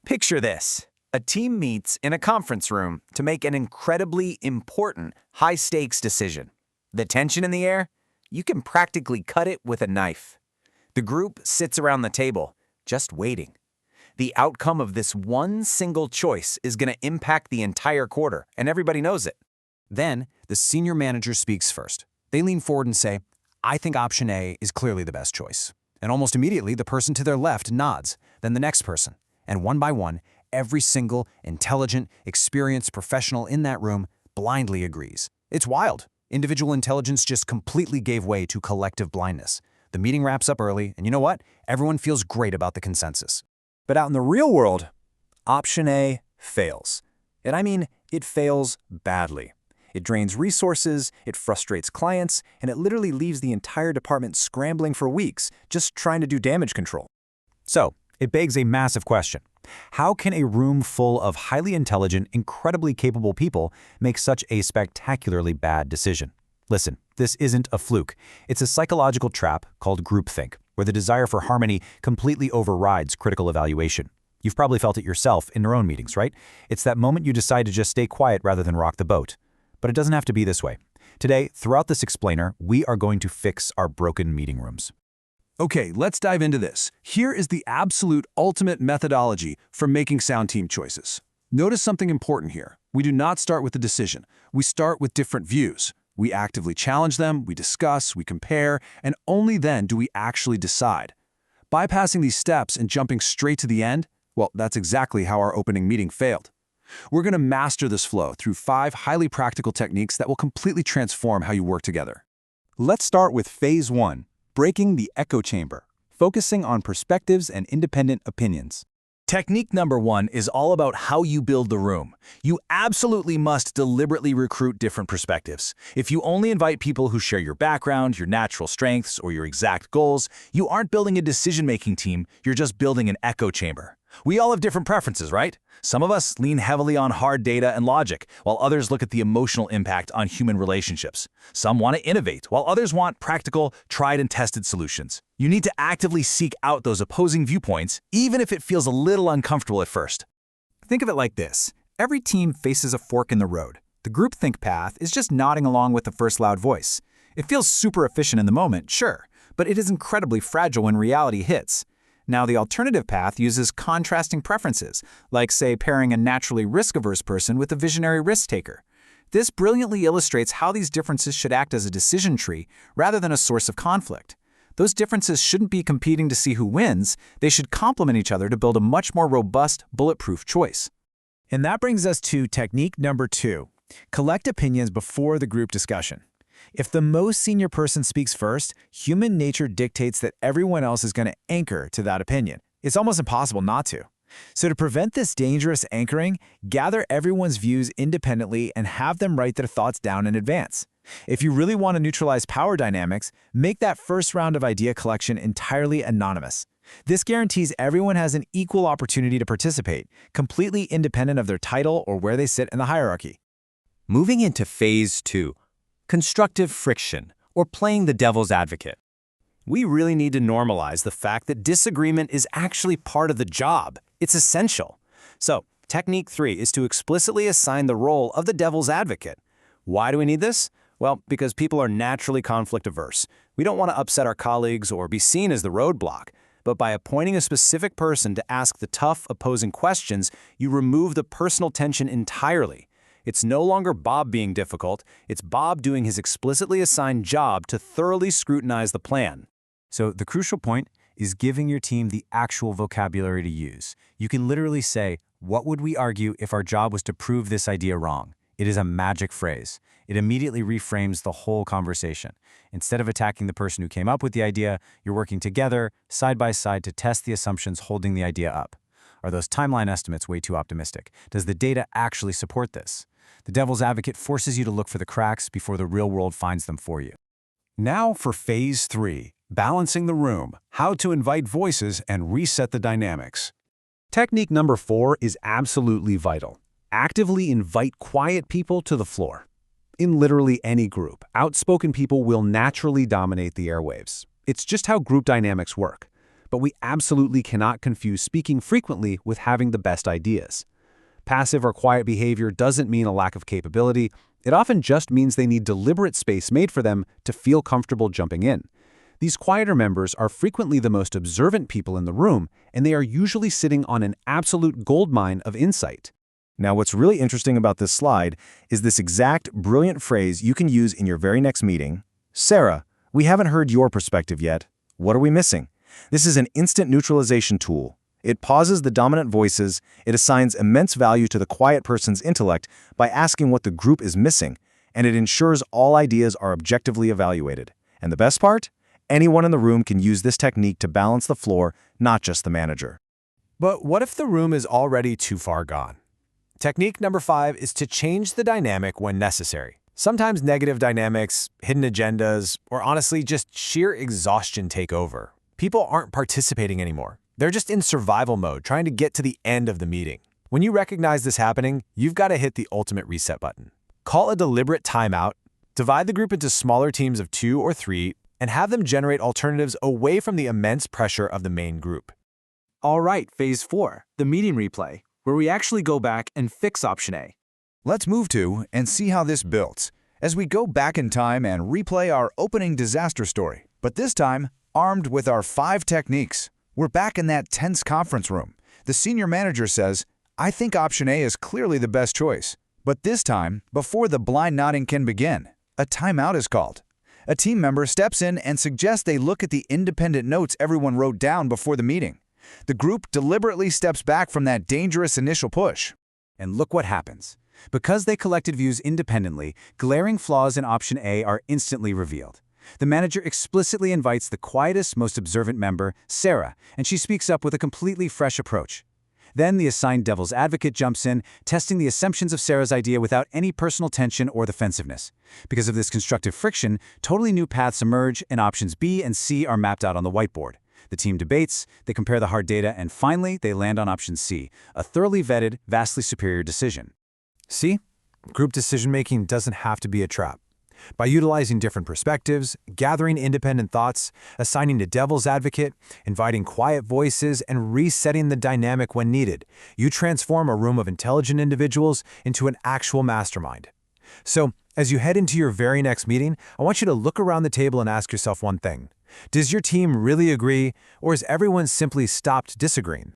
Picture this. A team meets in a conference room to make an incredibly important, high-stakes decision. The tension in the air? You can practically cut it with a knife. The group sits around the table, just waiting. The outcome of this one single choice is going to impact the entire quarter, and everybody knows it. Then, the senior manager speaks first. They lean forward and say, "I think option A is clearly the best choice." And almost immediately, the person to their left nods, then the next person. And one by one, every single intelligent, experienced professional in that room blindly agrees. It's wild. Individual intelligence just completely gave way to collective blindness. The meeting wraps up early, and you know what? Everyone feels great about the consensus. But out in the real world, option A fails. And I mean, it fails badly. It drains resources, it frustrates clients, and it literally leaves the entire department scrambling for weeks, just trying to do damage control. So, it begs a massive question. How can a room full of highly intelligent, incredibly capable people make such a spectacularly bad decision? Listen, this isn't a fluke. It's a psychological trap called groupthink, where the desire for harmony completely overrides critical evaluation. You've probably felt it yourself in your own meetings, right? It's that moment you decide to just stay quiet rather than rock the boat. But it doesn't have to be this way. Today, throughout this explainer, we are going to fix our broken meeting rooms. Okay, let's dive into this. Here is the absolute ultimate methodology for making sound team choices. Notice something important here. We do not start with the decision. We start with different views. We actively challenge them, we discuss, we compare, and only then do we actually decide. Bypassing these steps and jumping straight to the end, well, that's exactly how our opening meeting failed. We're going to master this flow through 5 highly practical techniques that will completely transform how you work together. Let's start with phase 1. Breaking the echo chamber, focusing on perspectives and independent opinions. Technique number 1 is all about how you build the room. You absolutely must deliberately recruit different perspectives. If you only invite people who share your background, your natural strengths, or your exact goals, you aren't building a decision-making team, you're just building an echo chamber. We all have different preferences, right? Some of us lean heavily on hard data and logic, while others look at the emotional impact on human relationships. Some want to innovate, while others want practical, tried and tested solutions. You need to actively seek out those opposing viewpoints, even if it feels a little uncomfortable at first. Think of it like this. Every team faces a fork in the road. The groupthink path is just nodding along with the first loud voice. It feels super efficient in the moment, sure, but it is incredibly fragile when reality hits. Now, the alternative path uses contrasting preferences, like, say, pairing a naturally risk-averse person with a visionary risk-taker. This brilliantly illustrates how these differences should act as a decision tree rather than a source of conflict. Those differences shouldn't be competing to see who wins. They should complement each other to build a much more robust, bulletproof choice. And that brings us to technique number 2. Collect opinions before the group discussion. If the most senior person speaks first, human nature dictates that everyone else is going to anchor to that opinion. It's almost impossible not to. So to prevent this dangerous anchoring, gather everyone's views independently and have them write their thoughts down in advance. If you really want to neutralize power dynamics, make that first round of idea collection entirely anonymous. This guarantees everyone has an equal opportunity to participate, completely independent of their title or where they sit in the hierarchy. Moving into phase 2. Constructive friction, or playing the devil's advocate. We really need to normalize the fact that disagreement is actually part of the job. It's essential. So, technique 3 is to explicitly assign the role of the devil's advocate. Why do we need this? Well, because people are naturally conflict averse. We don't want to upset our colleagues or be seen as the roadblock. But by appointing a specific person to ask the tough, opposing questions, you remove the personal tension entirely. It's no longer Bob being difficult, it's Bob doing his explicitly assigned job to thoroughly scrutinize the plan. So the crucial point is giving your team the actual vocabulary to use. You can literally say, "What would we argue if our job was to prove this idea wrong?" It is a magic phrase. It immediately reframes the whole conversation. Instead of attacking the person who came up with the idea, you're working together, side by side, to test the assumptions holding the idea up. Are those timeline estimates way too optimistic? Does the data actually support this? The devil's advocate forces you to look for the cracks before the real world finds them for you. Now for phase 3, balancing the room, how to invite voices and reset the dynamics. Technique number 4 is absolutely vital. Actively invite quiet people to the floor. In literally any group, outspoken people will naturally dominate the airwaves. It's just how group dynamics work. but we absolutely cannot confuse speaking frequently with having the best ideas. Passive or quiet behavior doesn't mean a lack of capability. It often just means they need deliberate space made for them to feel comfortable jumping in. These quieter members are frequently the most observant people in the room, and they are usually sitting on an absolute goldmine of insight. Now, what's really interesting about this slide is this exact brilliant phrase you can use in your very next meeting. Sarah, we haven't heard your perspective yet. What are we missing? This is an instant neutralization tool. It pauses the dominant voices, it assigns immense value to the quiet person's intellect by asking what the group is missing, and it ensures all ideas are objectively evaluated. And the best part? Anyone in the room can use this technique to balance the floor, not just the manager. But what if the room is already too far gone? Technique number 5 is to change the dynamic when necessary. Sometimes negative dynamics, hidden agendas, or honestly just sheer exhaustion take over. People aren't participating anymore. They're just in survival mode, trying to get to the end of the meeting. When you recognize this happening, you've got to hit the ultimate reset button. Call a deliberate timeout, divide the group into smaller teams of 2 or 3, and have them generate alternatives away from the immense pressure of the main group. All right, phase 4, the meeting replay, where we actually go back and fix option A. Let's move to and see how this builds as we go back in time and replay our opening disaster story, but this time armed with our 5 techniques. We're back in that tense conference room. The senior manager says, "I think option A is clearly the best choice." But this time, before the blind nodding can begin, a timeout is called. A team member steps in and suggests they look at the independent notes everyone wrote down before the meeting. The group deliberately steps back from that dangerous initial push. And look what happens. Because they collected views independently, glaring flaws in option A are instantly revealed. The manager explicitly invites the quietest, most observant member, Sarah, and she speaks up with a completely fresh approach. Then the assigned devil's advocate jumps in, testing the assumptions of Sarah's idea without any personal tension or defensiveness. Because of this constructive friction, totally new paths emerge, and options B and C are mapped out on the whiteboard. The team debates, they compare the hard data, and finally, they land on option C, a thoroughly vetted, vastly superior decision. See? Group decision-making doesn't have to be a trap. By utilizing different perspectives, gathering independent thoughts, assigning a devil's advocate, inviting quiet voices, and resetting the dynamic when needed, you transform a room of intelligent individuals into an actual mastermind. So, as you head into your very next meeting, I want you to look around the table and ask yourself one thing. Does your team really agree, or has everyone simply stopped disagreeing?